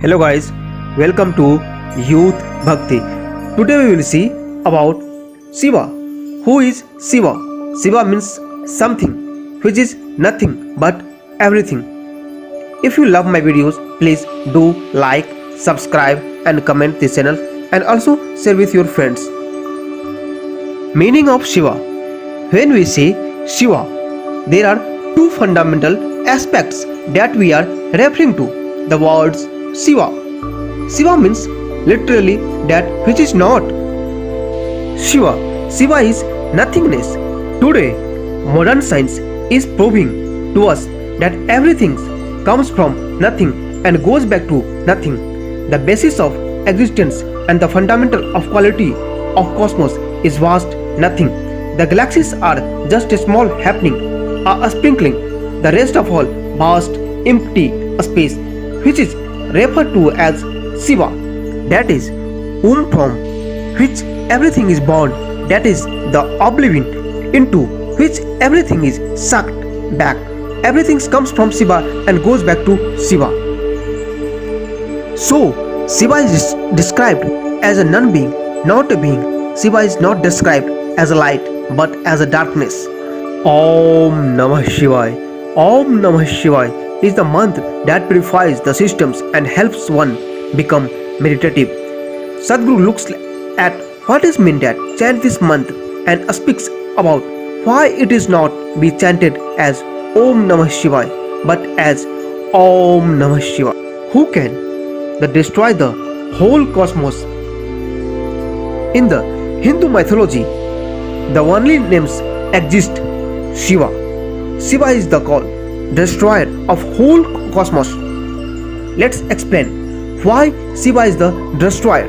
Hello guys, welcome to Youth Bhakti. Today we will see about Shiva. Who is Shiva? Shiva means something which is nothing but everything. If you love my videos, please do like, subscribe and comment this channel and also share with your friends. Meaning of Shiva. When we say Shiva, there are two fundamental aspects that we are referring to. The words Shiva. Shiva means literally that which is not. Shiva is nothingness. Today, modern science is proving to us that everything comes from nothing and goes back to nothing. The basis of existence and the fundamental of quality of cosmos is vast nothing. The galaxies are just a small happening, a sprinkling, the rest of all vast empty space, which is referred to as Shiva. That is womb from which everything is born. That is the oblivion into which everything is sucked back. Everything comes from Shiva and goes back to Shiva. So Shiva is described as a non-being, not a being. Shiva is not described as a light but as a darkness. Om Namah Shivaya. Om Namah Shivaya is the mantra that purifies the systems and helps one become meditative. Sadhguru looks at what is meant at chant this mantra and speaks about why it is not be chanted as Om Namah Shivaya but as Om Namah Shivaya. Who can destroy the whole cosmos? In the Hindu mythology, the only names exist Shiva. Shiva is the destroyer of whole cosmos. Let's explain why Shiva is the destroyer.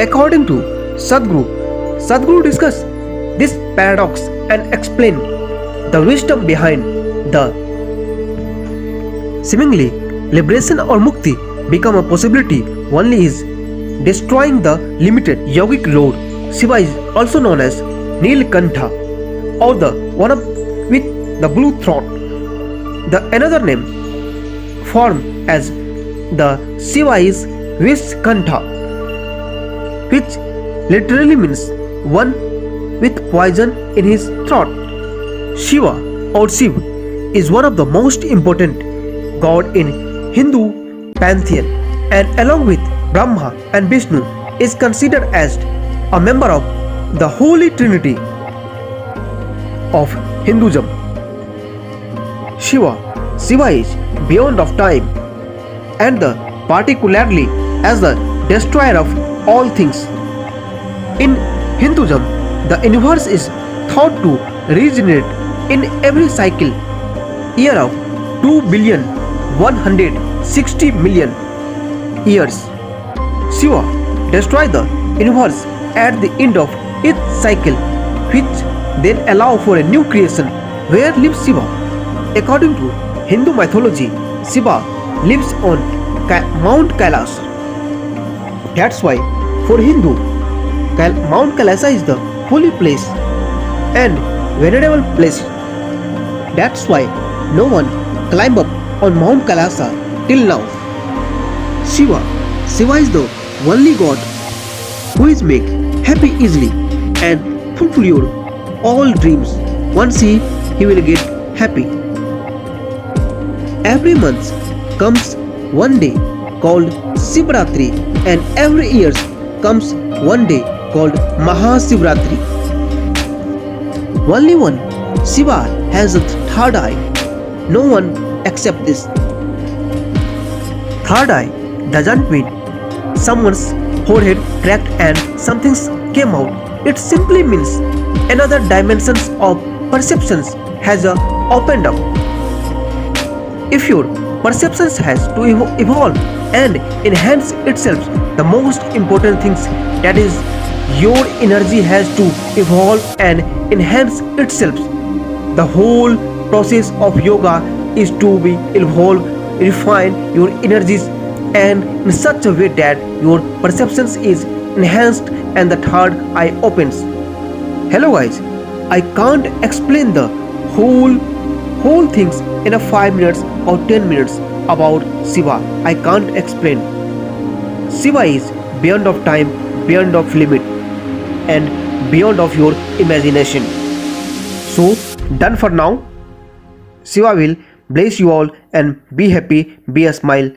According to Sadhguru discuss this paradox and explain the wisdom behind the seemingly liberation or mukti become a possibility only is destroying the limited yogic load. Shiva is also known as Nilkantha or the one with the blue throat. The another name form as the Shiva is Vishkantha, which literally means one with poison in his throat. Shiva or Shiv is one of the most important god in Hindu pantheon and along with Brahma and Vishnu is considered as a member of the Holy Trinity of Hinduism. Shiva is beyond of time and particularly as the destroyer of all things. In Hinduism, the universe is thought to regenerate in every cycle year of 2,160,000,000 years. Shiva destroys the universe at the end of each cycle, which then allow for a new creation. Where lives Shiva? According to Hindu mythology, Shiva lives on Mount Kailash. That's why for Hindu, Mount Kailash is the holy place and venerable place. That's why no one climb up on Mount Kailash till now. Shiva is the only god who is make happy easily and fulfill your all dreams. Once he will get happy. Every month comes one day called Shivratri and every year comes one day called Mahashivratri. Only one Shiva has a third eye. No one accepts this. Third eye doesn't mean someone's forehead cracked and something came out. It simply means another dimensions of perceptions has opened up. If your perceptions has to evolve and enhance itself, the most important things that is your energy has to evolve and enhance itself. The whole process of yoga is to be evolve, refine your energies and in such a way that your perceptions is enhanced and the third eye opens. Hello guys, I can't explain the whole things in a 5 minutes or 10 minutes. about Shiva I can't explain. Shiva is beyond of time, beyond of limit, and beyond of your imagination. So, done for now. Shiva will bless you all and be happy, be a smile.